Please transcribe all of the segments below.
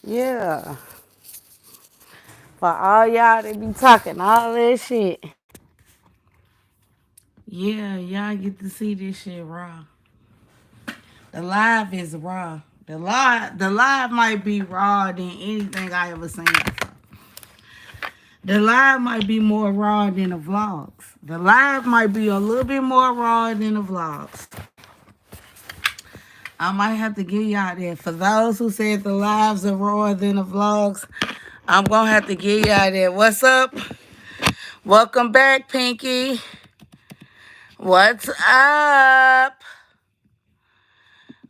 Yeah. For all y'all that be talking all that shit. Yeah, y'all get to see this shit raw. The live is raw. The live might be raw than anything I ever seen. The live might be more raw than the vlogs. The live might be a little bit more raw than the vlogs. I might have to give y'all that. For those who said the lives are rawer than the vlogs, I'm going to have to give y'all that. What's up? Welcome back, Pinky. What's up?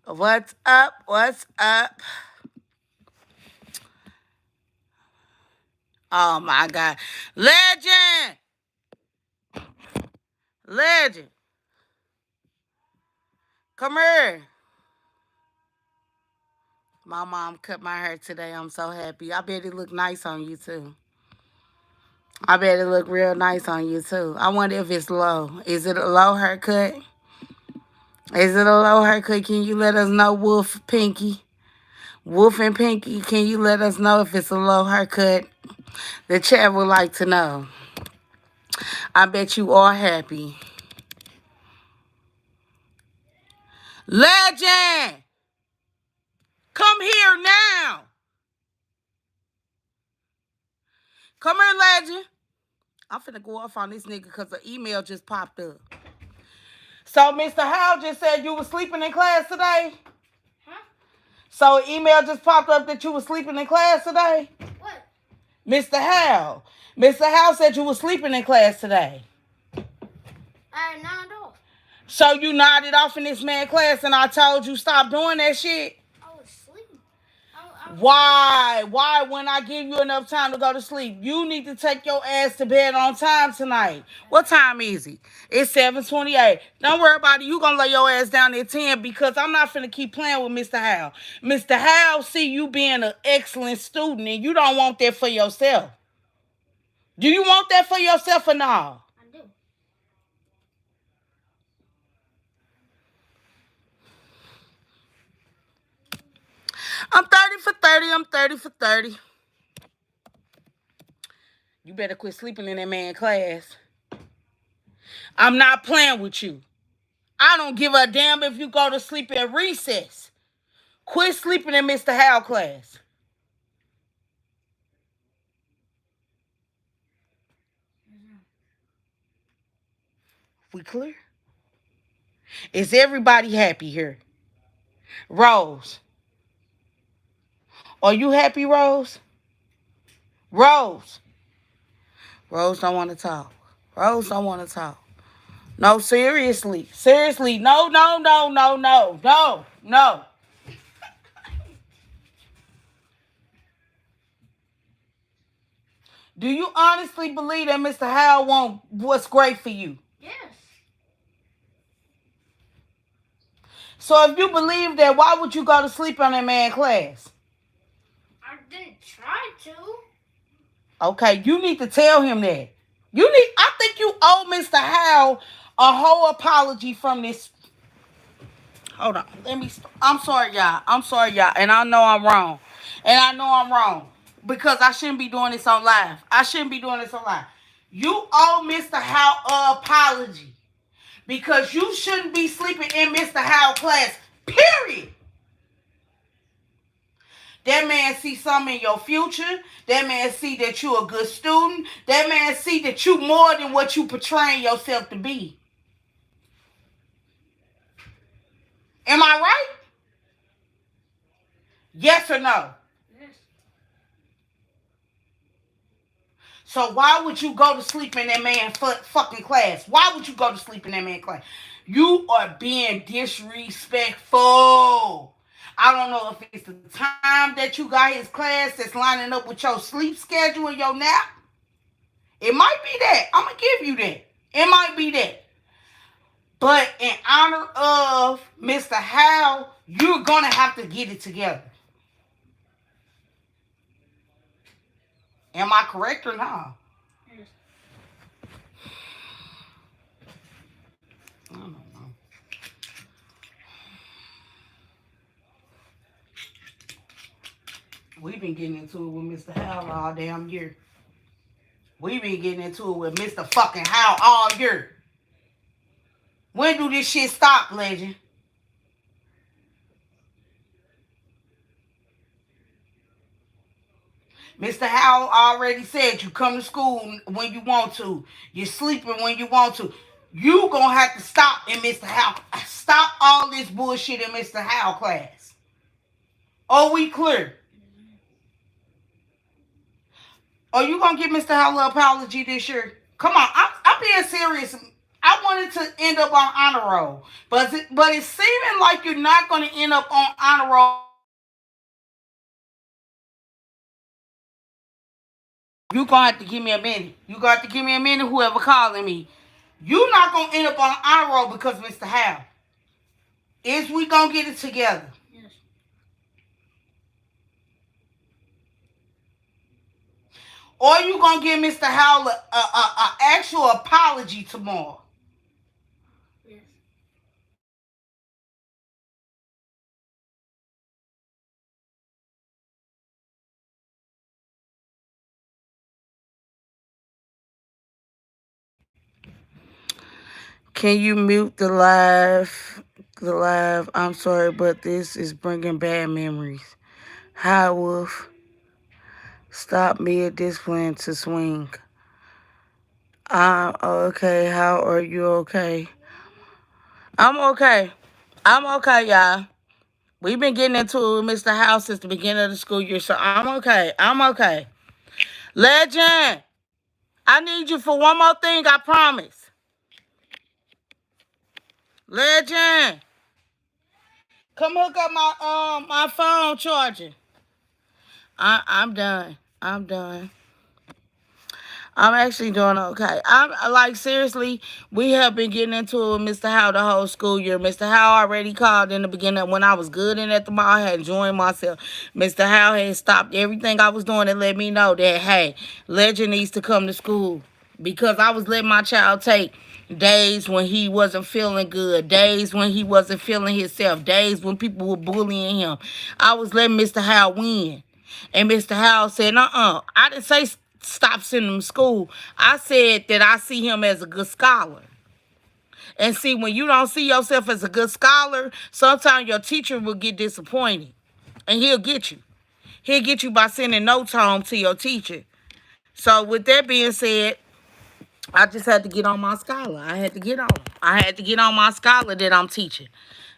What's up? What's up? Oh, my God. Legend! Legend! Come here. My mom cut my hair today. I'm so happy. I bet it look nice on you, too. I bet it look real nice on you, too. I wonder if it's low. Is it a low haircut? Is it a low haircut? Can you let us know, Wolf Pinky? Wolf and Pinky, can you let us know if it's a low haircut? The chat would like to know. I bet you are happy. Legend! Come here now! Come here, Legend. I'm finna go off on this nigga because the email just popped up. So, Mr. Howell just said you was sleeping in class today? Huh? So, email just popped up that you was sleeping in class today? What? Mr. Howell. Mr. Howell said you was sleeping in class today. I nodded off. So, you nodded off in this man class and I told you stop doing that shit? I was sleeping. Why? Why when I give you enough time to go to sleep? You need to take your ass to bed on time tonight. What time is it? It's 7:28. Don't worry about it. You gonna lay your ass down at 10 because I'm not finna keep playing with Mr. Howell. Mr. Howell see you being an excellent student and you don't want that for yourself. Do you want that for yourself or no? I do. I'm 30 for 30. I'm 30 for 30. You better quit sleeping in that man class. I'm not playing with you. I don't give a damn if you go to sleep at recess. Quit sleeping in Mr. Howell class. We clear? Is everybody happy here? Rose. Are you happy, Rose? Rose. Rose don't want to talk. Rose don't want to talk. No, seriously. Seriously. No, no, no, no, no, no, no. Do you honestly believe that Mr. Howell wants what's great for you? Yes. So if you believe that, why would you go to sleep on that man class? I didn't try to. Okay, you need to tell him that. I think you owe Mr. Howell a whole apology from this. Hold on. I'm sorry, y'all. I'm sorry, y'all. And I know I'm wrong. And I know I'm wrong. Because I shouldn't be doing this on live. I shouldn't be doing this on live. You owe Mr. Howell an apology. Because you shouldn't be sleeping in Mr. Howell class. Period. That man see something in your future. That man see that you a good student. That man see that you more than what you portraying yourself to be. Am I right? Yes or no? Yes. So why would you go to sleep in that man fucking class? Why would you go to sleep in that man class? You are being disrespectful. I don't know if it's the time that you got his class that's lining up with your sleep schedule and your nap. It might be that. I'm going to give you that. It might be that. But in honor of Mr. Howell, you're going to have to get it together. Am I correct or not? Yes. I don't know. We've been getting into it with Mr. Howell all damn year. We've been getting into it with Mr. fucking Howell all year. When do this shit stop, legend? Mr. Howell already said you come to school when you want to. You're sleeping when you want to. You gonna have to stop in Mr. Howell. Stop all this bullshit in Mr. Howell class. Are we clear? Are you gonna give Mr. Howell an apology this year? Come on, I'm being serious. I wanted to end up on honor roll, but it's seeming like you're not gonna end up on honor roll. You gonna have to give me a minute. You gonna have to give me a minute. Whoever calling me, you not gonna end up on honor roll because Mr. Howell. Is we gonna get it together? Yes. Or you gonna give Mr. Howell a actual apology tomorrow? Yes. Can you mute the live? The live. I'm sorry, but this is bringing bad memories. Hi, Wolf. Stop mid-discipline to swing. I'm okay. How are you okay? I'm okay. I'm okay, y'all. We've been getting into it with Mr. House since the beginning of the school year, so I'm okay. I'm okay. Legend, I need you for one more thing, I promise. Legend, come hook up my phone charger. I'm done. I'm done. I'm actually doing okay. I'm like, seriously, we have been getting into it with Mr. Howe the whole school year. Mr. Howe already called in the beginning when I was good and at the mall. I had enjoyed myself. Mr. Howe had stopped everything I was doing and let me know that, hey, Legend needs to come to school. Because I was letting my child take days when he wasn't feeling good, days when he wasn't feeling himself, days when people were bullying him. I was letting Mr. Howe win. And Mr. Howell said, I didn't say stop sending him to school. I said that I see him as a good scholar. And see, when you don't see yourself as a good scholar, sometimes your teacher will get disappointed. And he'll get you. He'll get you by sending notes home to your teacher. So with that being said, I just had to get on my scholar. I had to get on. I had to get on my scholar that I'm teaching.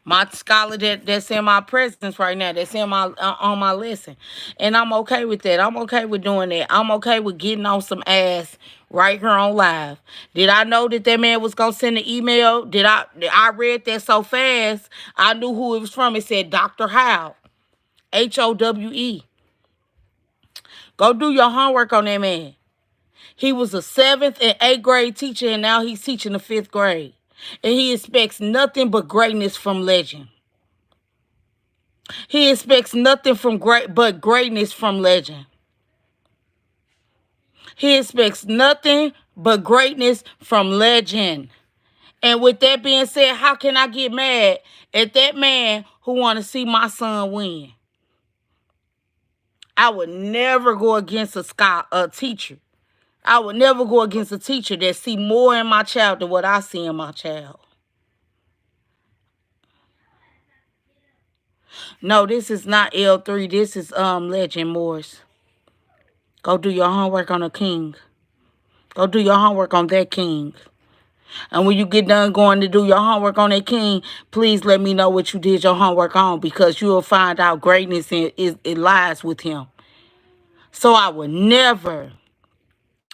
My scholar that's in my presence right now. That's in my on my lesson. And I'm okay with that. I'm okay with doing that. I'm okay with getting on some ass right here on live. Did I know that man was going to send an email? I read that so fast, I knew who it was from. It said Dr. Howe. Howe. Go do your homework on that man. He was a 7th and 8th grade teacher, and now he's teaching the 5th grade. And he expects nothing but greatness from Legend. He expects nothing but greatness from Legend. He expects nothing but greatness from Legend. And with that being said, how can I get mad at that man who want to see my son win? I would never go against a teacher. I would never go against a teacher that see more in my child than what I see in my child. No, this is not L3. This is Legend Morris. Go do your homework on a king. Go do your homework on that king. And when you get done going to do your homework on that king, please let me know what you did your homework on, because you will find out greatness it lies with him. So I would never.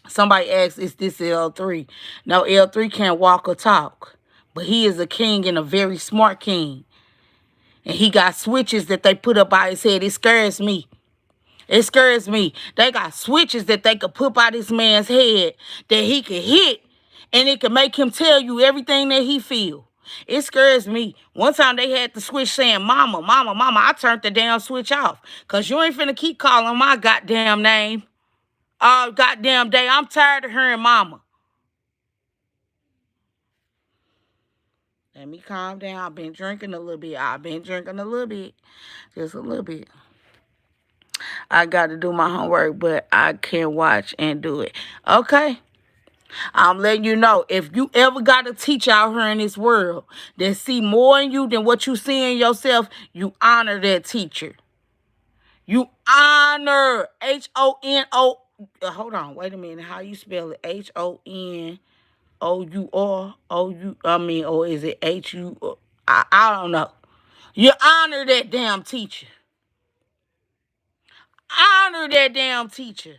Somebody asks, is this L3? No, L3 can't walk or talk. But he is a king and a very smart king. And he got switches that they put up by his head. It scares me. It scares me. They got switches that they could put by this man's head that he could hit, and it could make him tell you everything that he feel. It scares me. One time they had the switch saying, mama, mama, mama. I turned the damn switch off. Because you ain't finna keep calling my goddamn name all goddamn day. I'm tired of hearing mama. Let me calm down. I've been drinking a little bit. Just a little bit. I got to do my homework, but I can watch and do it. Okay? I'm letting you know, if you ever got a teacher out here in this world that see more in you than what you see in yourself, you honor that teacher. You honor Hono. Hold on, wait a minute. How you spell it? Honour. Or is it Hu? I don't know. You honor that damn teacher. Honor that damn teacher.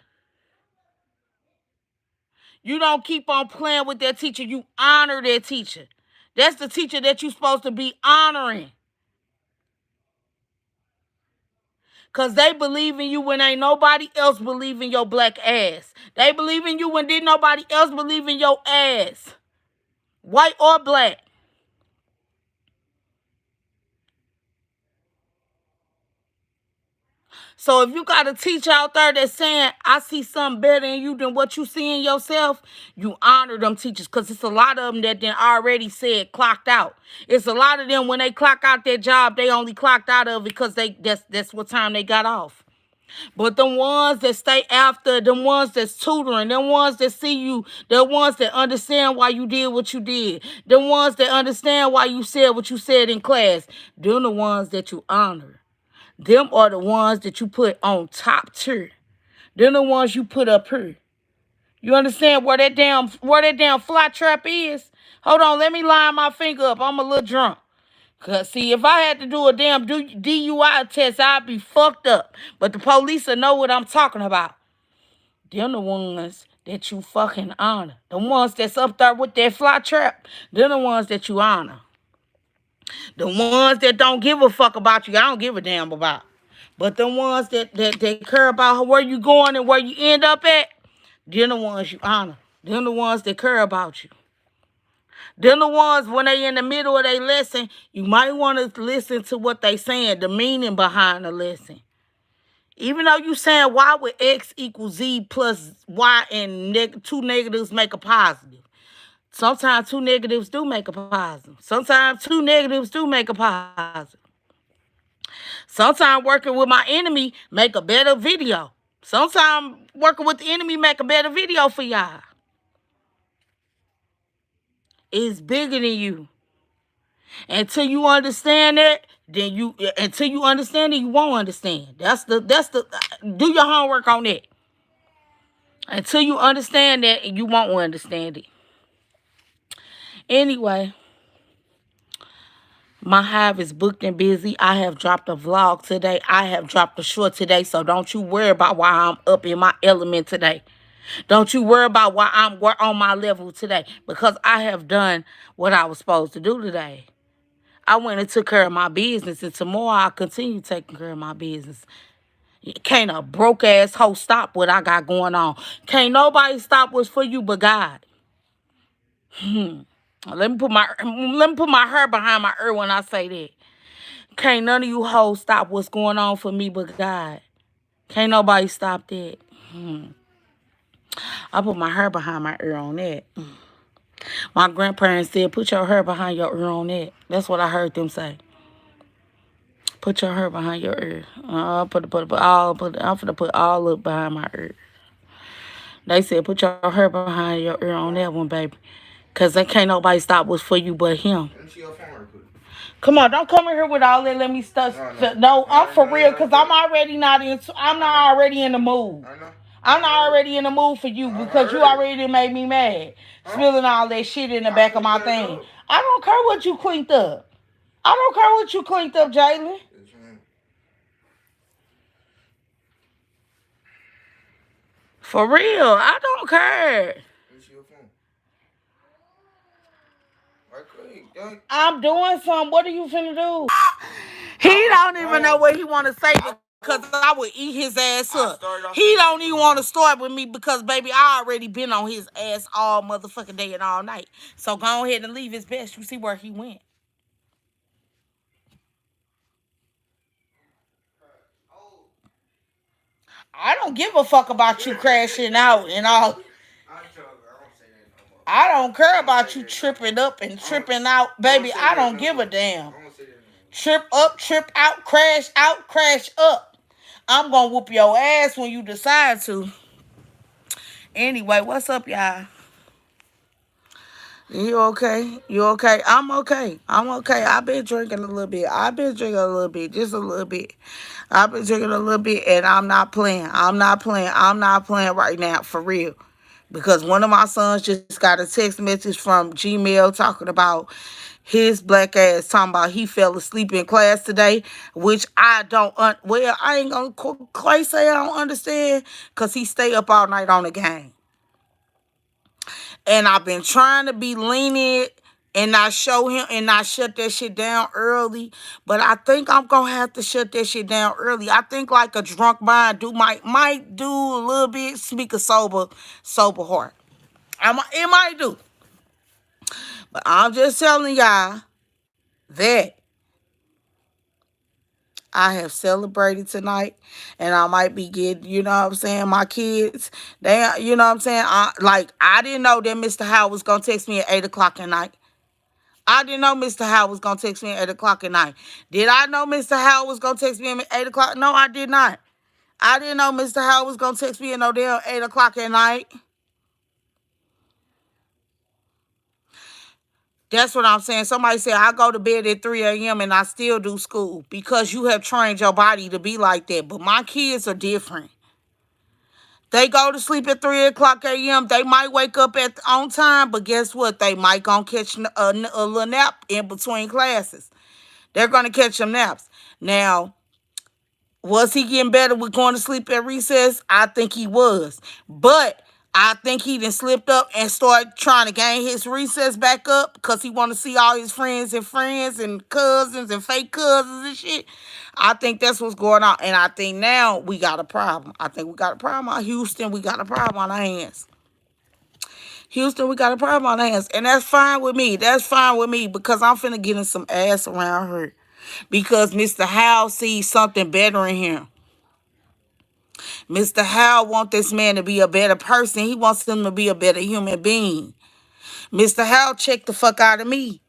You don't keep on playing with that teacher. You honor that teacher. That's the teacher that you're supposed to be honoring. Because they believe in you when ain't nobody else believe in your black ass. They believe in you when didn't nobody else believe in your ass. White or black. So if you got a teacher out there that's saying, I see something better in you than what you see in yourself, you honor them teachers, because it's a lot of them that then already said clocked out. It's a lot of them when they clock out their job, they only clocked out of it because that's what time they got off. But the ones that stay after, the ones that's tutoring, the ones that see you, the ones that understand why you did what you did, the ones that understand why you said what you said in class, they're the ones that you honor. Them are the ones that you put on top tier. They're the ones you put up here. You understand where that damn fly trap is? Hold on, let me line my finger up. I'm a little drunk. Cause see, if I had to do a damn DUI test, I'd be fucked up. But the police will know what I'm talking about. They're the ones that you fucking honor. The ones that's up there with that fly trap, they're the ones that you honor. The ones that don't give a fuck about you, I don't give a damn about. But the ones that care about where you going and where you end up at, they're the ones you honor. They're the ones that care about you. They're the ones when they in the middle of their lesson, you might want to listen to what they saying, the meaning behind the lesson. Even though you saying why would X equal Z plus Y and two negatives make a positive. Sometimes two negatives do make a positive. Sometimes two negatives do make a positive. Sometimes working with my enemy make a better video. Sometimes working with the enemy make a better video for y'all. It's bigger than you. Until you understand that, until you understand it, you won't understand. That's the do your homework on that. Until you understand that, you won't understand it. Anyway, my hive is booked and busy. I have dropped a vlog today. I have dropped a short today. So don't you worry about why I'm up in my element today. Don't you worry about why I'm on my level today. Because I have done what I was supposed to do today. I went and took care of my business. And tomorrow I'll continue taking care of my business. Can't a broke ass hoe stop what I got going on. Can't nobody stop what's for you but God. Let me put my hair behind my ear when I say that. Can't none of you hoes stop what's going on for me but God. Can't nobody stop that. I put my hair behind my ear on that. My grandparents said, put your hair behind your ear on that. That's what I heard them say. Put your hair behind your ear. I'm gonna put all up behind my ear. They said, put your hair behind your ear on that one, baby. Because they can't nobody stop what's for you but him. Come on, don't come in here with all that. Let me stuff. No, I'm for real, because I'm not already in the mood. I'm not already in the mood for you because you already made me mad. Spilling all that shit in the back of my thing. I don't care what you cleaned up. I don't care what you cleaned up, Jalen. For real, I don't care. I'm doing something. What are you finna do? He don't even know what he want to say because I would eat his ass up. He don't even want to start with me because, baby, I already been on his ass all motherfucking day and all night. So go ahead and leave his best. You see where he went. I don't give a fuck about you crashing out and all. I don't care about you tripping up and tripping out. Baby, I don't give a damn. Trip up, trip out, crash up. I'm gonna whoop your ass when you decide to. Anyway, what's up, y'all? You okay? You okay? I'm okay. I'm okay. I've been drinking a little bit. I've been drinking a little bit, just a little bit. I've been drinking a little bit, and I'm not playing. I'm not playing. I'm not playing right now, for real. Because one of my sons just got a text message from Gmail talking about his black ass, talking about he fell asleep in class today, which I don't, well, I ain't gonna quite say I don't understand, because he stay up all night on the game. And I've been trying to be lenient and not show him and not shut that shit down early. But I think I'm gonna have to shut that shit down early. I think like a drunk mind might do a little bit, speak a sober heart. It might do. But I'm just telling y'all that I have celebrated tonight, and I might be getting, you know what I'm saying, my kids, they, you know what I'm saying, I didn't know that Mr. Howard was going to text me at 8 o'clock at night. I didn't know Mr. Howard was going to text me at 8 o'clock at night. Did I know Mr. Howard was going to text me at 8 o'clock? No, I did not. I didn't know Mr. Howard was going to text me at no damn 8 o'clock at night. That's what I'm saying. Somebody said, I go to bed at 3 a.m. and I still do school because you have trained your body to be like that. But my kids are different. They go to sleep at 3 o'clock a.m. They might wake up on time, but guess what? They might gonna catch a little nap in between classes. They're gonna catch them naps. Now, was he getting better with going to sleep at recess? I think he was. But I think he done slipped up and started trying to gain his recess back up because he want to see all his friends and cousins and fake cousins and shit. I think that's what's going on. And I think now we got a problem. I think we got a problem out Houston. We got a problem on our hands. Houston, we got a problem on our hands. And that's fine with me. That's fine with me because I'm finna get in some ass around here. Because Mr. Howell sees something better in him. Mr. Howell wants this man to be a better person. He wants him to be a better human being. Mr. Howell checked the fuck out of me.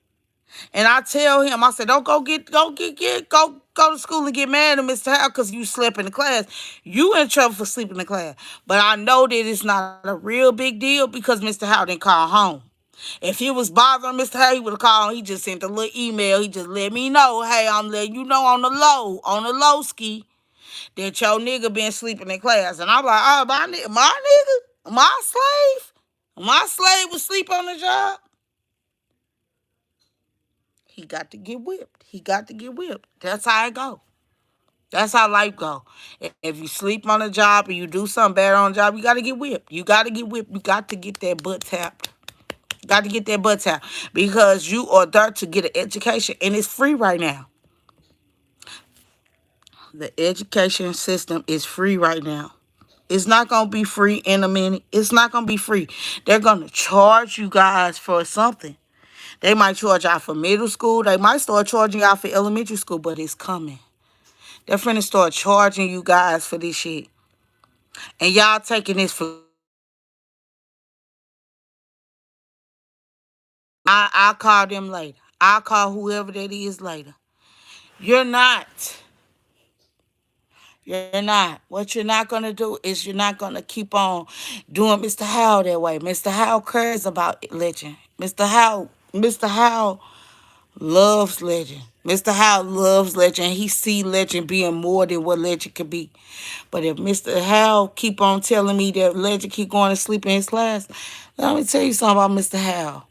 And I tell him, I said, don't go to school and get mad at Mr. Howell because you slept in the class. You in trouble for sleeping in the class. But I know that it's not a real big deal because Mr. Howell didn't call home. If he was bothering Mr. Howell, he would have called. He just sent a little email. He just let me know, hey, I'm letting you know on the low ski, that your nigga been sleeping in class. And I'm like, oh, my nigga, my slave was sleep on the job. He got to get whipped. He got to get whipped. That's how it go. That's how life go. If you sleep on a job or you do something bad on a job, you got to get whipped. You got to get whipped. You got to get that butt tapped. Got to get that butt tapped because you are there to get an education, and it's free right now. The education system is free right now. It's not going to be free in a minute. It's not going to be free. They're going to charge you guys for something. They might charge y'all for middle school. They might start charging y'all for elementary school, but it's coming. They're finna start charging you guys for this shit. And y'all taking this for... I'll call them later. I'll call whoever that is later. You're not. You're not. What you're not going to do is you're not going to keep on doing Mr. Howell that way. Mr. Howell cares about Legend. Mr. Howell loves Legend. Mr. Howell loves Legend. He see Legend being more than what Legend could be. But if Mr. Howell keep on telling me that Legend keep going to sleep in his class, let me tell you something about Mr. Howell.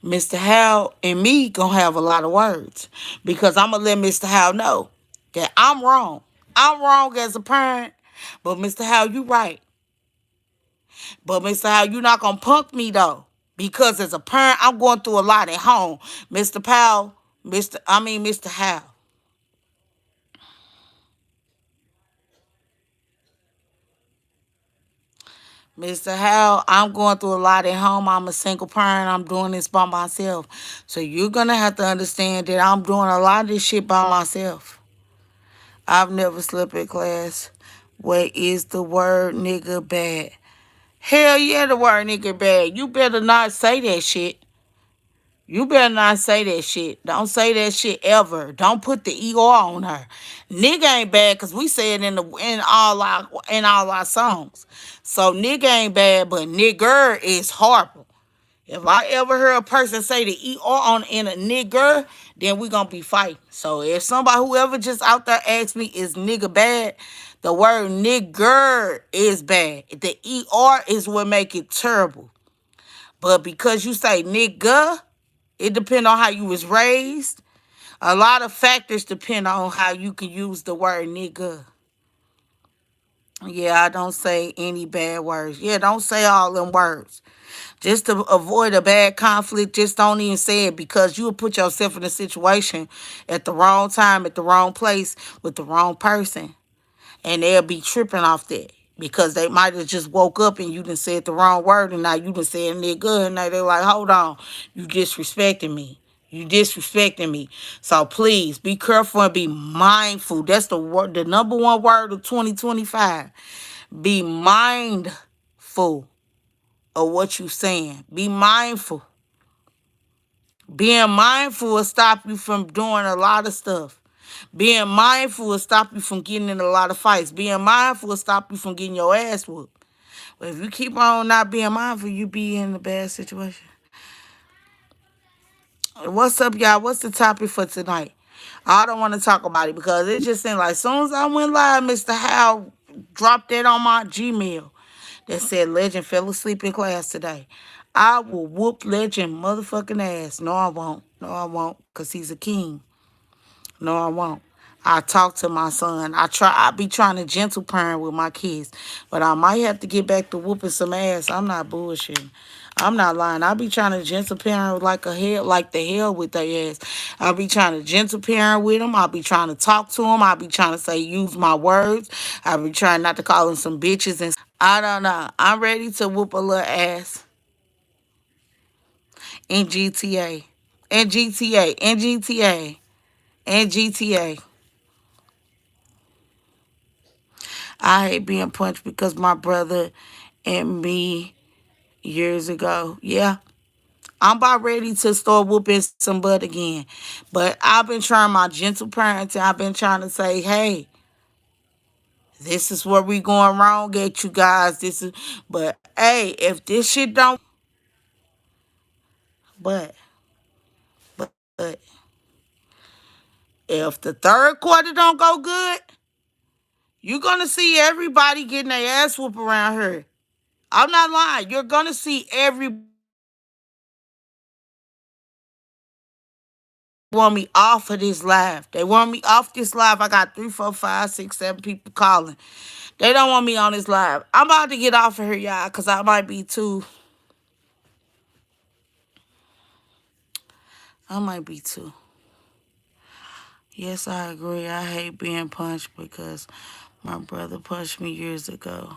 Mr. Howell and me gonna have a lot of words because I'm gonna let Mr. Howell know that I'm wrong. I'm wrong as a parent, but Mr. Howell, you right. But Mr. Howell, you not gonna punk me though, because as a parent, I'm going through a lot at home. Mr. Howell. Mr. Howell, I'm going through a lot at home. I'm a single parent. I'm doing this by myself. So you're going to have to understand that I'm doing a lot of this shit by myself. I've never slept in class. What is the word nigga bad? Hell yeah, the word nigga bad. You better not say that shit. You better not say that shit. Don't say that shit ever. Don't put the ER on her. Nigga ain't bad because we say it in all our songs. So nigga ain't bad, but nigger is horrible. If I ever hear a person say the ER on in a nigger, then we gonna be fighting. So if somebody whoever just out there asks me is nigga bad, the word nigger is bad. The ER is what make it terrible. But because you say nigga, it depends on how you was raised. A lot of factors depend on how you can use the word nigga. Yeah, I don't say any bad words. Yeah, don't say all them words. Just to avoid a bad conflict, just don't even say it because you'll put yourself in a situation at the wrong time, at the wrong place, with the wrong person. And they'll be tripping off that because they might have just woke up and you done said the wrong word and now you done said nigga and now they're like, hold on, you disrespecting me. You disrespecting me. So please be careful and be mindful. That's the word, the number one word of 2025. Be mindful of what you saying. Be mindful. Being mindful will stop you from doing a lot of stuff. Being mindful will stop you from getting in a lot of fights. Being mindful will stop you from getting your ass whooped. But if you keep on not being mindful, you be in a bad situation. What's up, y'all? What's the topic for tonight? I don't want to talk about it because it just seemed like as soon as I went live, Mr. Howell dropped that on my Gmail that said Legend fell asleep in class today. I will whoop Legend motherfucking ass. No, I won't. No, I won't. Because he's a king. No, I won't. I talk to my son. I be trying to gentle parent with my kids. But I might have to get back to whooping some ass. I'm not bullshitting. I'm not lying. I be trying to gentle parent like the hell with their ass. I be trying to gentle parent with them. I be trying to talk to them. I be trying to say use my words. I be trying not to call them some bitches. And I don't know. I'm ready to whoop a little ass in GTA. In GTA. In GTA. In GTA. I hate being punched because my brother and me years ago. Yeah. I'm about ready to start whooping some butt again. But I've been trying my gentle parenting. I've been trying to say, hey, this is where we going wrong at you guys. But hey, if this shit don't but but if the third quarter don't go good, you're gonna see everybody getting their ass whooped around here. I'm not lying. You're gonna see everybody want me off of this live. They want me off this live. I got 3, 4, 5, 6, 7 people calling. They don't want me on this live. I'm about to get off of here, y'all, because I might be too. I might be too. Yes, I agree. I hate being punched because my brother punched me years ago.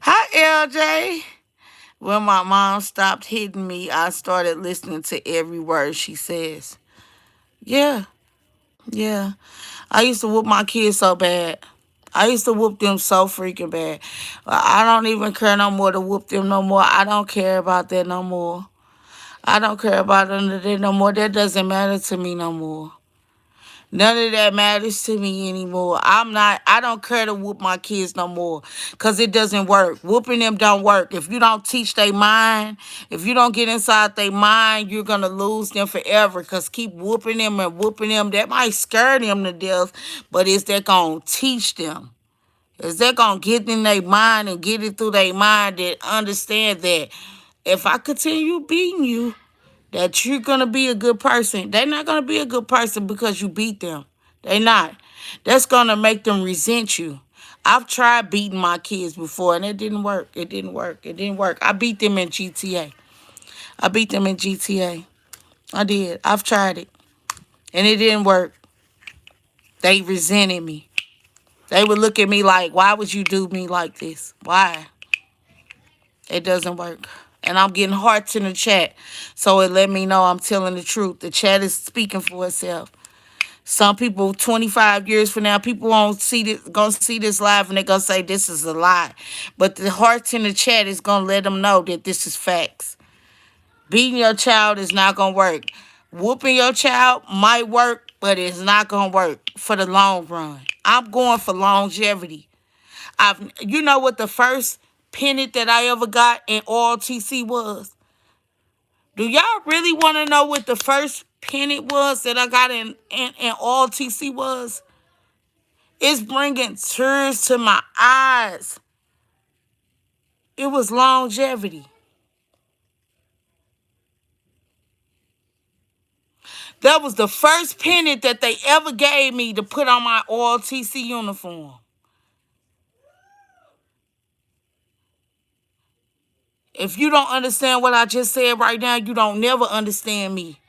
Hi, LJ. When my mom stopped hitting me, I started listening to every word she says. Yeah, yeah. I used to whoop my kids so bad. I used to whoop them so freaking bad. I don't even care no more to whoop them no more. I don't care about that no more. I don't care about none of that no more. That doesn't matter to me no more. None of that matters to me anymore. I don't care to whoop my kids no more because it doesn't work. Whooping them don't work. If you don't teach their mind, if you don't get inside their mind, you're going to lose them forever because keep whooping them and whooping them. That might scare them to death, but is that going to teach them? Is that going to get in their mind and get it through their mind that understand that if I continue beating you, that you're going to be a good person. They're not going to be a good person because you beat them. They're not. That's going to make them resent you. I've tried beating my kids before, and it didn't work. It didn't work. It didn't work. I beat them in GTA. I beat them in GTA. I did. I've tried it, and it didn't work. They resented me. They would look at me like, why would you do me like this? Why? It doesn't work. And I'm getting hearts in the chat. So it let me know I'm telling the truth. The chat is speaking for itself. Some people 25 years from now, people won't gonna see this live and they're gonna say this is a lie. But the hearts in the chat is gonna let them know that this is facts. Beating your child is not going to work. Whooping your child might work, but it's not going to work for the long run. I'm going for longevity. You know what the first penny that I ever got in ROTC was? Do y'all really want to know what the first penny was that I got in ROTC was? It's bringing tears to my eyes. It was longevity. That was the first penny that they ever gave me to put on my ROTC uniform. If you don't understand what I just said right now, you don't never understand me.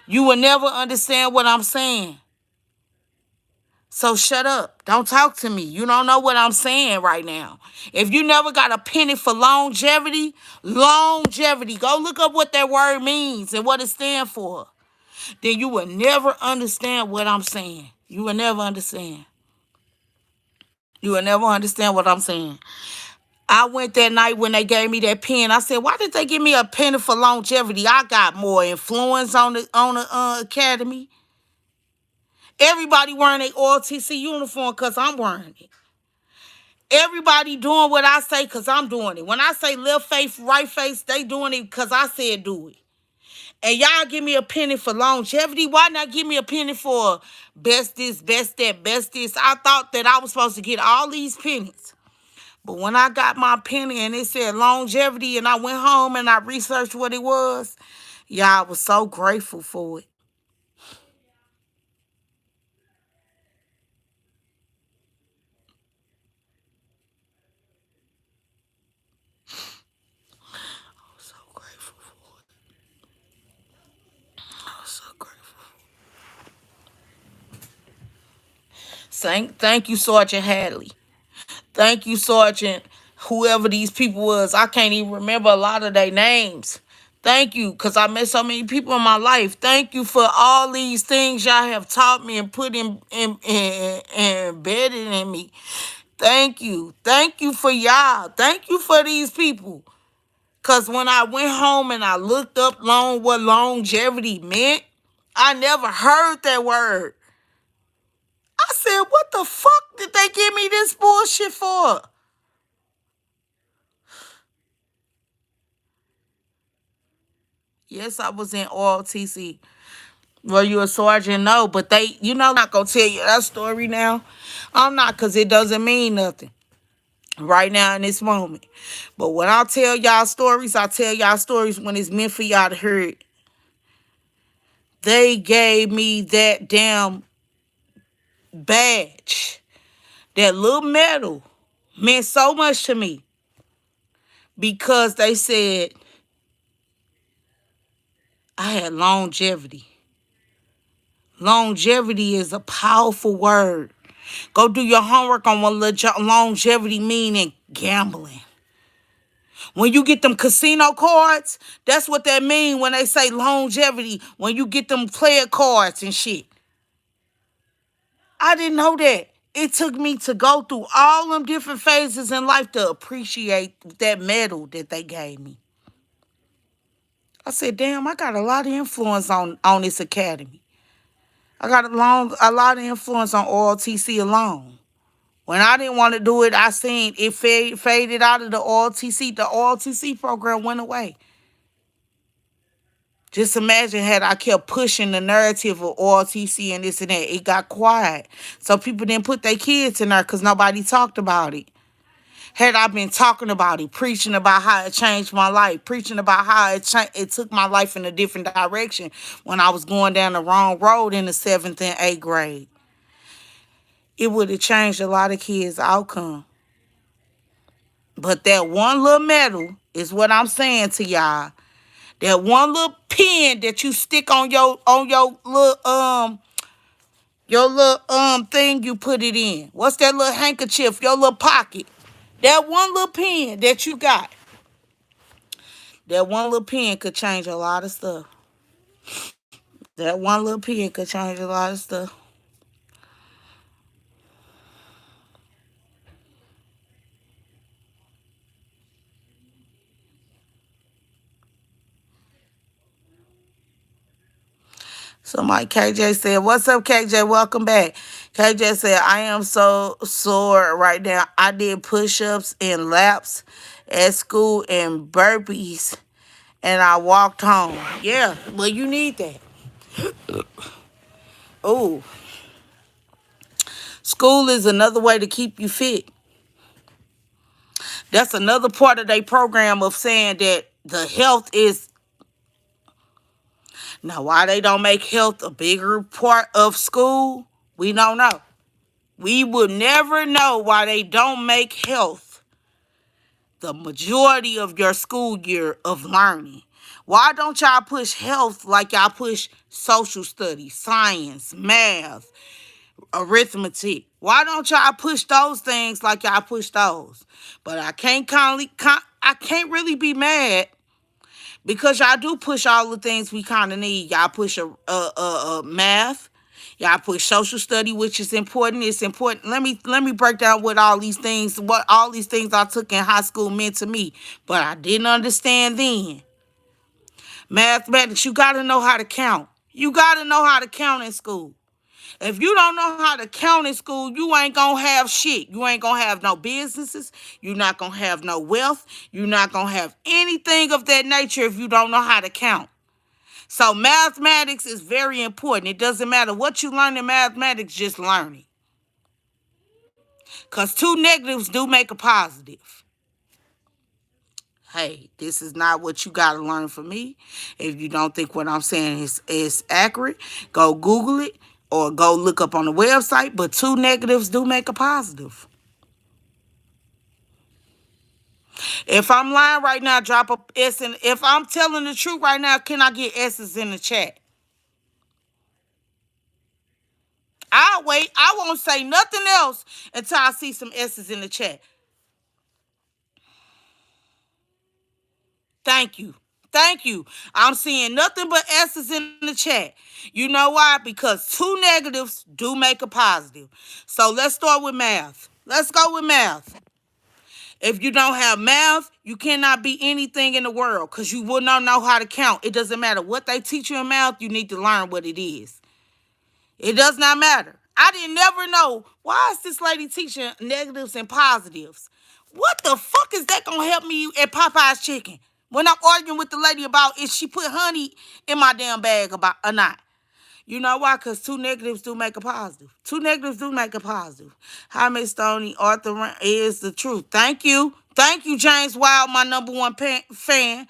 You will never understand what I'm saying. So shut up. Don't talk to me. You don't know what I'm saying right now. If you never got a penny for longevity, go look up what that word means and what it stands for. Then you will never understand what I'm saying. You will never understand. You will never understand what I'm saying. I went that night when they gave me that pen. I said, why did they give me a penny for longevity? I got more influence on the academy. Everybody wearing their ROTC uniform because I'm wearing it. Everybody doing what I say because I'm doing it. When I say left face, right face, they doing it because I said do it. And y'all give me a penny for longevity. Why not give me a penny for best this, best that, best this? I thought that I was supposed to get all these pennies. But when I got my penny and it said longevity and I went home and I researched what it was, y'all, I was so grateful for it. I was so grateful for it. I was so grateful. Thank you, Sergeant Hadley. Thank you, Sergeant, whoever these people was. I can't even remember a lot of their names. Thank you, because I met so many people in my life. Thank you for all these things y'all have taught me and put in embedded in me. Thank you. Thank you for y'all. Thank you for these people. Because when I went home and I looked up what longevity meant, I never heard that word. I said, what the fuck did they give me this bullshit for? Yes, I was in ROTC. Well, you a sergeant? No, but I'm not going to tell you that story now. I'm not, because it doesn't mean nothing right now in this moment. But when I tell y'all stories, I tell y'all stories when it's meant for y'all to hear it. They gave me that damn badge. That little medal meant so much to me because they said I had longevity. Longevity is a powerful word. Go do your homework on what longevity mean in gambling. When you get them casino cards, that's what that mean when they say longevity, when you get them player cards and shit. I didn't know that. It took me to go through all them different phases in life to appreciate that medal that they gave me. I said, damn, I got a lot of influence on this academy. I got a lot of influence on ROTC alone. When I didn't want to do it, I seen it faded out of the ROTC. The ROTC program went away. Just imagine had I kept pushing the narrative of ROTC and this and that. It got quiet. So people didn't put their kids in there because nobody talked about it. Had I been talking about it, preaching about how it changed my life, preaching about how it took my life in a different direction when I was going down the wrong road in the 7th and 8th grade, it would have changed a lot of kids' outcome. But that one little medal is what I'm saying to y'all. That one little pin that you stick on your little thing you put it in. What's that little handkerchief? Your little pocket. That one little pin that you got. That one little pen could change a lot of stuff. That one little pen could change a lot of stuff. Somebody, KJ said, what's up, KJ? Welcome back. KJ said, I am so sore right now. I did push-ups and laps at school and burpees, and I walked home. Yeah, well, you need that. Oh, school is another way to keep you fit. That's another part of their program of saying that the health is... Now, why they don't make health a bigger part of school, we don't know. We will never know why they don't make health the majority of your school year of learning. Why don't y'all push health like y'all push social studies, science, math, arithmetic? Why don't y'all push those things like y'all push those? But I can't really be mad because y'all do push all the things we kind of need. Y'all push math. Y'all push social study, which is important. It's important. Let me break down what all these things I took in high school meant to me. But I didn't understand then. Mathematics, you got to know how to count. You got to know how to count in school. If you don't know how to count in school, you ain't going to have shit. You ain't going to have no businesses. You're not going to have no wealth. You're not going to have anything of that nature if you don't know how to count. So mathematics is very important. It doesn't matter what you learn in mathematics, just learn it. Because 2 negatives do make a positive. Hey, this is not what you got to learn from me. If you don't think what I'm saying is accurate, go Google it or go look up on the website. But 2 negatives do make a positive. If I'm lying right now, drop a S. And if I'm telling the truth right now, can I get S's in the chat? I'll wait. I won't say nothing else until I see some S's in the chat. Thank you. Thank you. I'm seeing nothing but S's in the chat. You know why? Because 2 negatives do make a positive. So let's start with math. Let's go with math. If you don't have math, you cannot be anything in the world because you will not know how to count. It doesn't matter what they teach you in math. You need to learn what it is. It does not matter. I didn't never know. Why is this lady teaching negatives and positives? What the fuck is that going to help me at Popeye's Chicken? When I'm arguing with the lady about if she put honey in my damn bag or not. You know why? Because 2 negatives do make a positive. 2 negatives do make a positive. Hi, Miss Stoney. Arthur is the truth. Thank you. Thank you, James Wild, my #1 fan.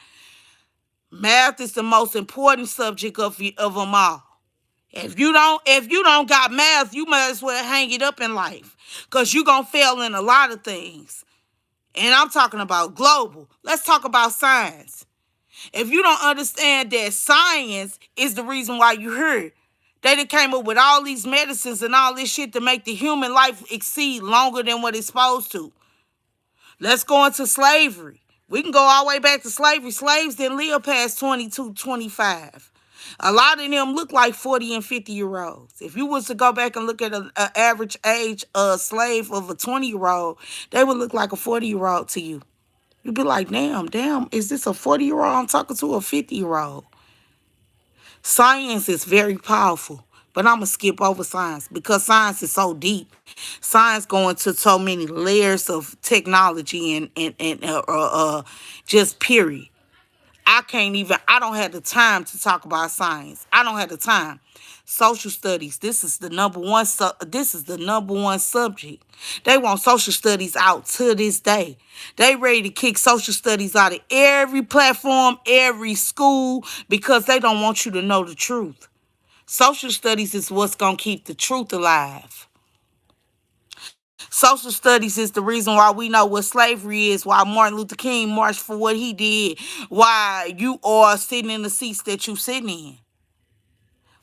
Math is the most important subject of them all. If you don't got math, you might as well hang it up in life. Because you're going to fail in a lot of things. And I'm talking about global. Let's talk about science. If you don't understand that science is the reason why you're here, they done came up with all these medicines and all this shit to make the human life exceed longer than what it's supposed to. Let's go into slavery. We can go all the way back to slavery. Slaves didn't live past 22, 25. A lot of them look like 40 and 50-year-olds. If you was to go back and look at an average age slave of a 20-year-old, they would look like a 40-year-old to you. You'd be like, damn, is this a 40-year-old? I'm talking to a 50-year-old. Science is very powerful, but I'm going to skip over science because science is so deep. Science going to so many layers of technology and just period. I don't have the time to talk about science. I don't have the time. Social studies, this is the number one subject. They want social studies out to this day. They ready to kick social studies out of every platform, every school, because they don't want you to know the truth. Social studies is what's going to keep the truth alive. Social studies is the reason why we know what slavery is, why Martin Luther King marched for what he did, why you are sitting in the seats that you're sitting in.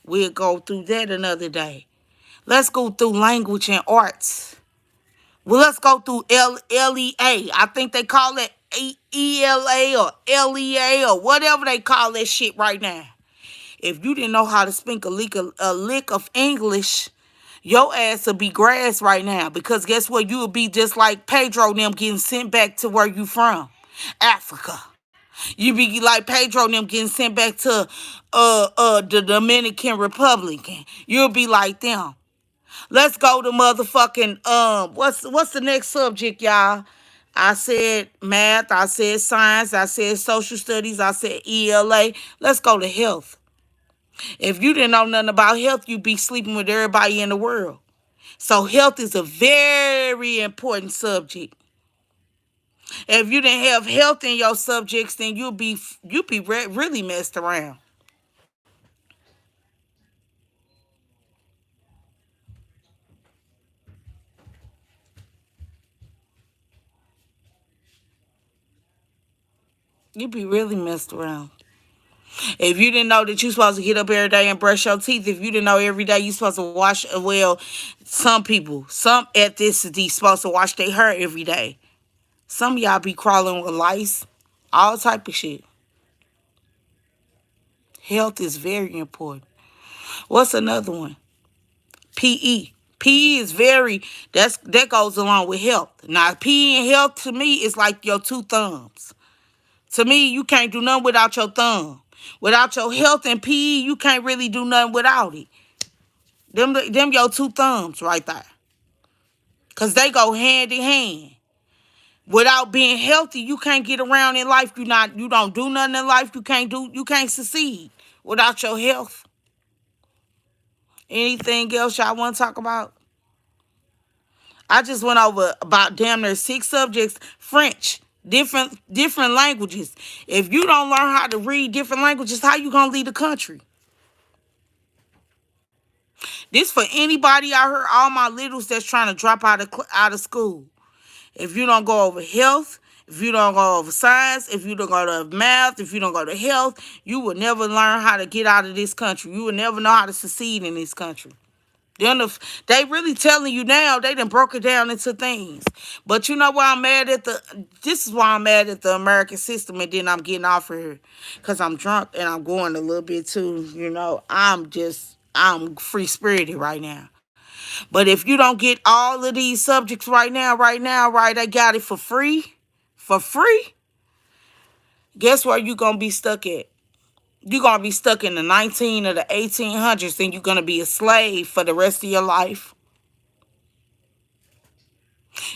We'll go through that another day. Let's go through language and arts. Well, let's go through LEA. I think they call it ELA or LEA or whatever they call that shit right now. If you didn't know how to speak a lick of English, your ass will be grass right now. Because guess what? You will be just like Pedro and them getting sent back to where you from. Africa. You be like Pedro and them getting sent back to the Dominican Republic. You'll be like them. Let's go to motherfucking what's the next subject, y'all? I said math, I said science, I said social studies, I said ELA. Let's go to health. If you didn't know nothing about health, you'd be sleeping with everybody in the world. So health is a very important subject. If you didn't have health in your subjects, then you'll be really messed around. You'd be really messed around. If you didn't know that you're supposed to get up every day and brush your teeth, if you didn't know every day you're supposed to wash, well, some people, some ethnicity supposed to wash their hair every day. Some of y'all be crawling with lice, all type of shit. Health is very important. What's another one? PE. PE is that goes along with health. Now, PE and health to me is like your two thumbs. To me, you can't do nothing without your thumb. Without your health and PE, you can't really do nothing without it. Them your two thumbs right there. Because they go hand in hand. Without being healthy, you can't get around in life. You don't do nothing in life. You can't succeed without your health. Anything else y'all want to talk about? I just went over about damn near 6 subjects. French, different languages. If you don't learn how to read different languages, how you gonna lead a country? This for anybody out here, all my littles that's trying to drop out of school. If you don't go over health, if you don't go over science, if you don't go to math, if you don't go to health, you will never learn how to get out of this country. You will never know how to succeed in this country. They really telling you now, they done broke it down into things. But you know why I'm mad at this is why I'm mad at the American system, and then I'm getting off of here. Because I'm drunk and I'm going a little bit too, I'm free-spirited right now. But if you don't get all of these subjects right now, I got it for free, guess where you going to be stuck at? You're going to be stuck in the 19 or the 1800s, and you're going to be a slave for the rest of your life.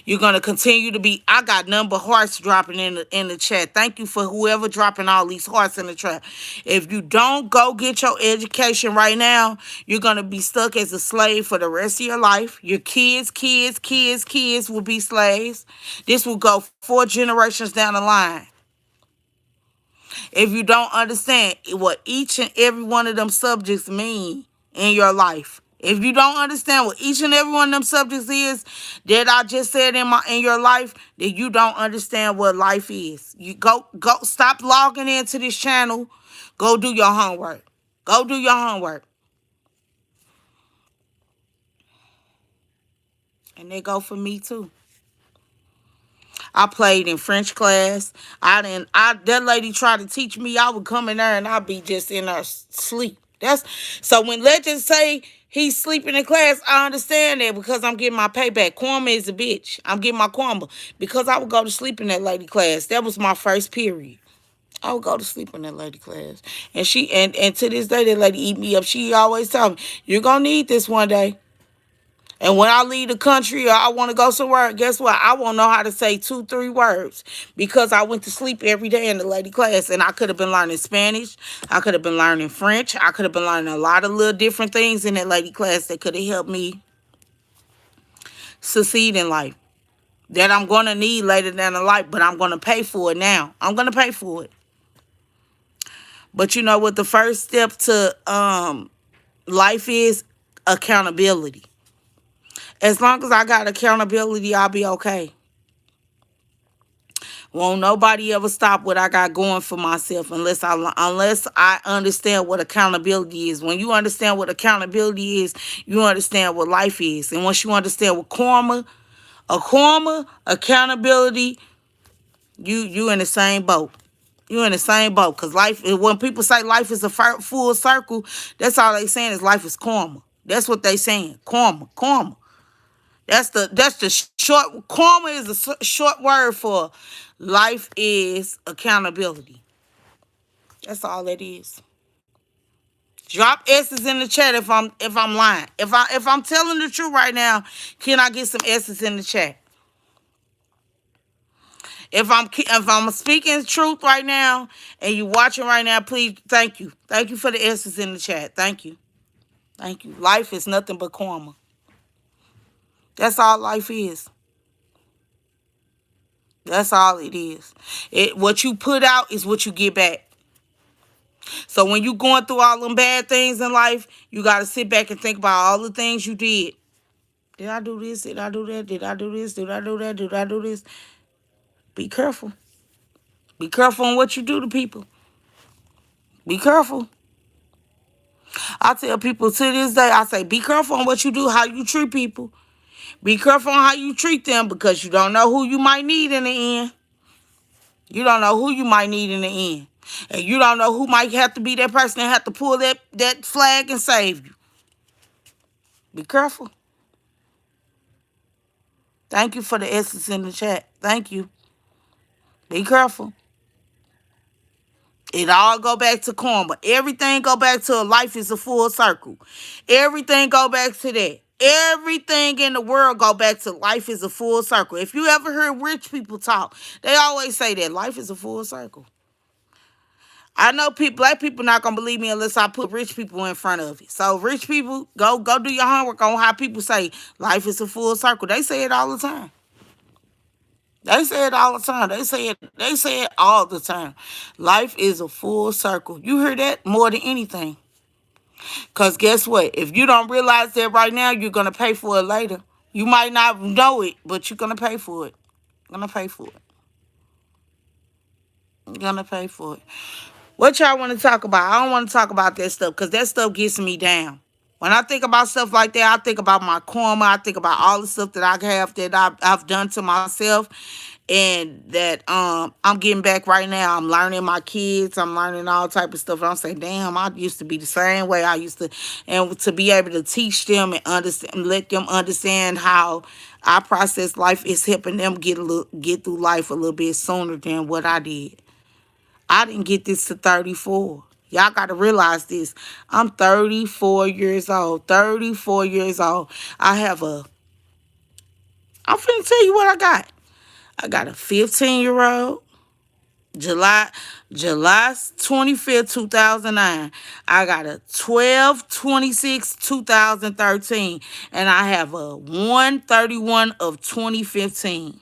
You're going to continue to be, I got number hearts dropping in the chat. Thank you for whoever dropping all these hearts in the chat. If you don't go get your education right now, you're going to be stuck as a slave for the rest of your life. Your kids will be slaves. This will go 4 generations down the line. If you don't understand what each and every one of them subjects mean in your life. If you don't understand what each and every one of them subjects is that I just said in your life, then you don't understand what life is. You go stop logging into this channel. Go do your homework. Go do your homework. And they go for me too. I played in French class. That lady tried to teach me. I would come in there and I'd be just in there sleep. So when Legend say he's sleeping in class, I understand that because I'm getting my payback. Kwame is a bitch. I'm getting my Kwame because I would go to sleep in that lady class. That was my first period. I would go to sleep in that lady class. And and to this day, that lady eat me up. She always tell me, you're going to need this one day. And when I leave the country or I want to go somewhere, guess what? I won't know how to say 2, 3 words because I went to sleep every day in the lady class. And I could have been learning Spanish. I could have been learning French. I could have been learning a lot of little different things in that lady class that could have helped me succeed in life. That I'm going to need later down the life, but I'm going to pay for it now. I'm going to pay for it. But you know what the first step to life is? Accountability. As long as I got accountability, I'll be okay. Won't nobody ever stop what I got going for myself unless I understand what accountability is. When you understand what accountability is, you understand what life is. And once you understand what accountability, you in the same boat. You're in the same boat. Because life, when people say life is a full circle, that's all they saying is life is karma. That's what they saying. Karma. That's the short. Karma is a short word for life is accountability. That's all it is. Drop S's in the chat if I'm lying. If I'm telling the truth right now, can I get some S's in the chat? If I'm speaking truth right now and you watching right now, please thank you. Thank you for the S's in the chat. Thank you. Thank you. Life is nothing but karma. That's all life is. That's all it is. What you put out is what you get back. So when you going through all them bad things in life, you got to sit back and think about all the things you did. Did I do this? Did I do that? Did I do this? Did I do that? Did I do this? Be careful. Be careful on what you do to people. Be careful. I tell people to this day, I say, be careful on what you do, how you treat people. Be careful on how you treat them because you don't know who you might need in the end. You don't know who you might need in the end. And you don't know who might have to be that person that have to pull that flag and save you. Be careful. Thank you for the S's in the chat. Thank you. Be careful. It all go back to karma. Everything go back to life is a full circle. Everything go back to that. Everything in the world go back to life is a full circle. If you ever hear rich people talk, they always say that life is a full circle. I know black people not gonna believe me unless I put rich people in front of it. So rich people, go do your homework on how people say life is a full circle. They say it all the time. They say it all the time. They say it all the time. Life is a full circle. You hear that more than anything. Because guess what? If you don't realize that right now, you're going to pay for it later. You might not know it, but you're going to pay for it. You're going to pay for it. You're going to pay for it. What y'all want to talk about? I don't want to talk about that stuff because that stuff gets me down. When I think about stuff like that, I think about my karma. I think about all the stuff that I have that I've done to myself and that I'm getting back right now. I'm learning my kids. I'm learning all type of stuff. And I'm saying, damn, I used to be the same way. I used to, and to be able to teach them and understand, let them understand how I process life is helping them get through life a little bit sooner than what I did. I didn't get this to 34. Y'all got to realize this. I'm 34 years old. 34 years old. I'm finna tell you what I got. I got a 15-year-old. July 25th, 2009. I got a 12/26/2013. And I have a 1/31 of 2015.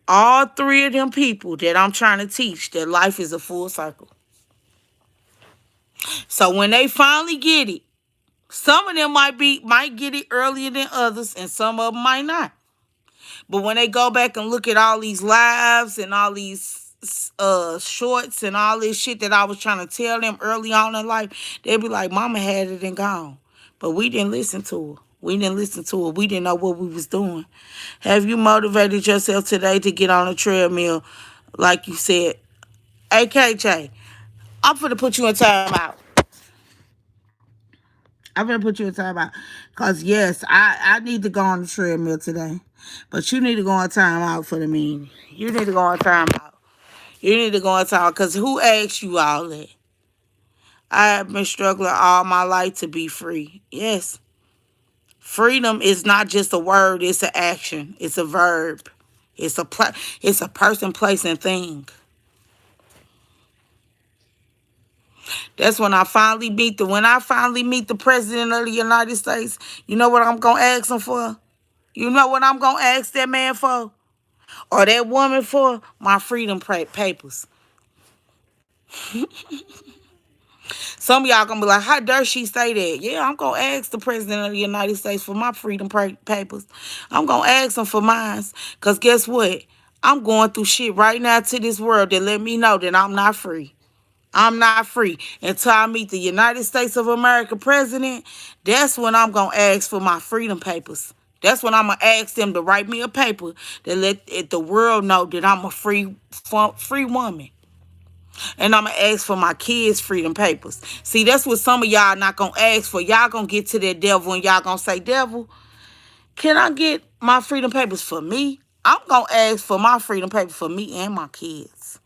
All three of them people that I'm trying to teach that life is a full circle. So when they finally get it, some of them might get it earlier than others, and some of them might not. But when they go back and look at all these lives and all these shorts and all this shit that I was trying to tell them early on in life, they'll be like, Mama had it and gone. But we didn't listen to her. We didn't listen to her. We didn't know what we was doing. Have you motivated yourself today to get on a treadmill like you said? Hey, KJ, I'm finna put you in timeout. I'm going to put you in timeout. Because, yes, I need to go on the treadmill today. But you need to go on timeout for the meeting. You need to go on timeout. You need to go on timeout. Because who asked you all that? I have been struggling all my life to be free. Yes. Freedom is not just a word. It's an action. It's a verb. It's a person, place, and thing. That's when I finally meet the president of the United States. You know what I'm going to ask him for? You know what I'm going to ask that man for? Or that woman for? My freedom papers. Some of y'all going to be like, how dare she say that? Yeah, I'm going to ask the president of the United States for my freedom papers. I'm going to ask him for mine. Because guess what? I'm going through shit right now to this world that let me know that I'm not free. I'm not free. Until I meet the United States of America president, that's when I'm going to ask for my freedom papers. That's when I'm going to ask them to write me a paper that let the world know that I'm a free woman. And I'm going to ask for my kids' freedom papers. See, that's what some of y'all not going to ask for. Y'all going to get to that devil and y'all going to say, devil, can I get my freedom papers for me? I'm going to ask for my freedom papers for me and my kids.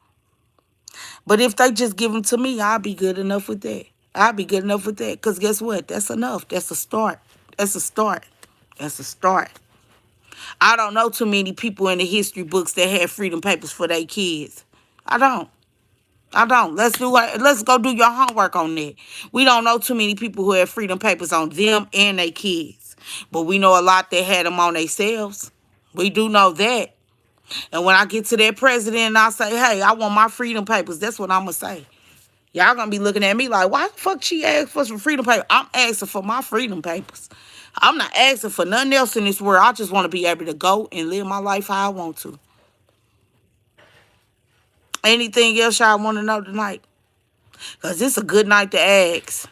But if they just give them to me, I'll be good enough with that. I'll be good enough with that. Because guess what? That's enough. That's a start. That's a start. That's a start. I don't know too many people in the history books that had freedom papers for their kids. I don't. I don't. Let's go do your homework on that. We don't know too many people who have freedom papers on them and their kids. But we know a lot that had them on themselves. We do know that. And when I get to that president and I say, hey, I want my freedom papers, that's what I'm going to say. Y'all going to be looking at me like, why the fuck she asked for some freedom papers? I'm asking for my freedom papers. I'm not asking for nothing else in this world. I just want to be able to go and live my life how I want to. Anything else y'all want to know tonight? Because it's a good night to ask.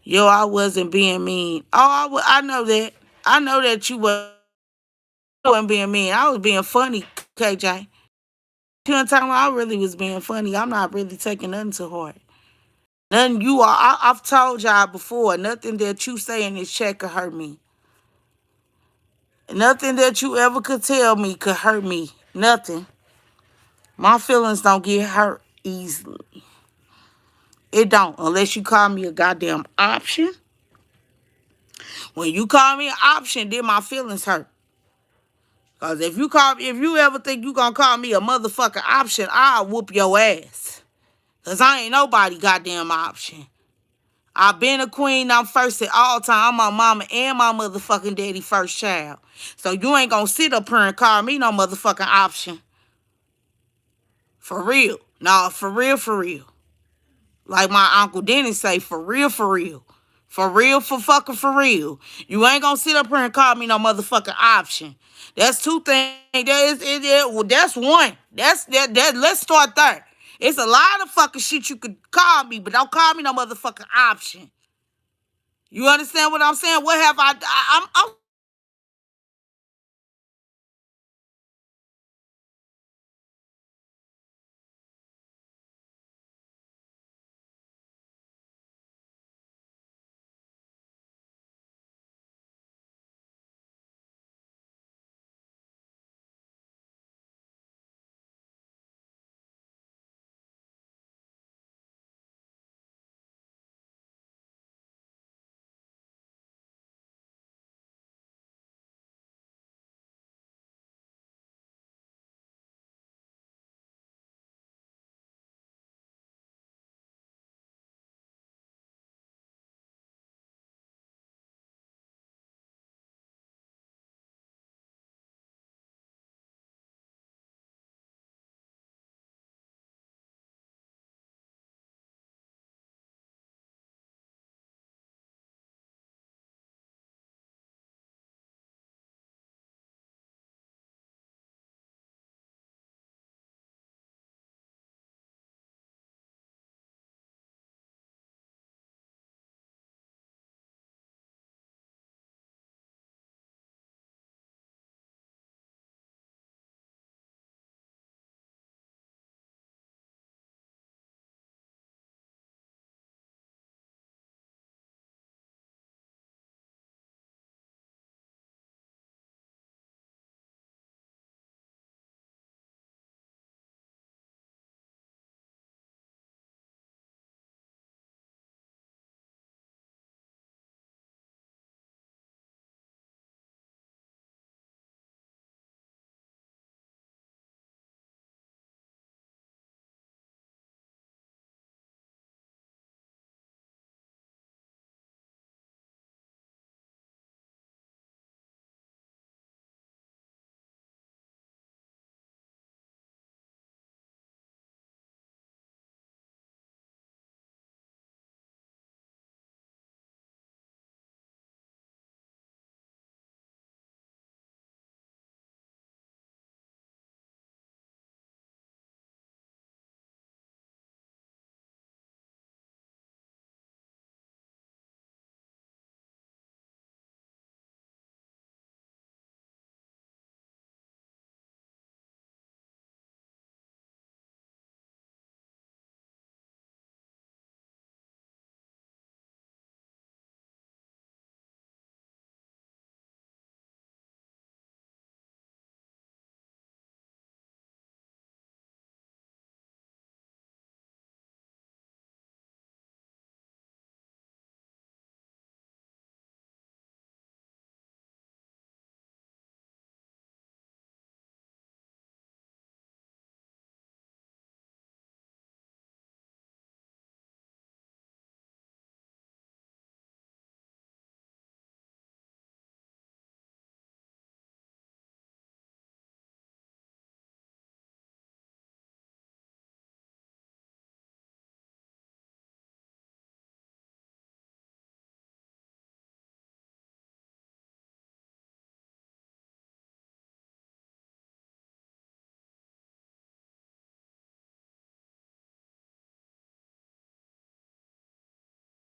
Yo, I wasn't being mean. Oh, I know that. I know that you wasn't being mean. I was being funny, KJ. You know what I'm talking about? I really was being funny. I'm not really taking nothing to heart. Nothing you are. I've told y'all before, nothing that you say in this chat could hurt me. Nothing that you ever could tell me could hurt me. Nothing. My feelings don't get hurt easily. It don't, unless you call me a goddamn option. When you call me an option, then my feelings hurt. Because if you ever think you gonna call me a motherfucking option, I'll whoop your ass. Because I ain't nobody goddamn option. I've been a queen. I'm first at all time. I'm my mama and my motherfucking daddy first child. So you ain't gonna sit up here and call me no motherfucking option. For real. No, for real, for real. Like my Uncle Dennis say, for real, for real. For real, for fucking for real. You ain't gonna sit up here and call me no motherfucking option. That's two things. That's one. Let's start there. It's a lot of fucking shit you could call me, but don't call me no motherfucking option. You understand what I'm saying? What have I'm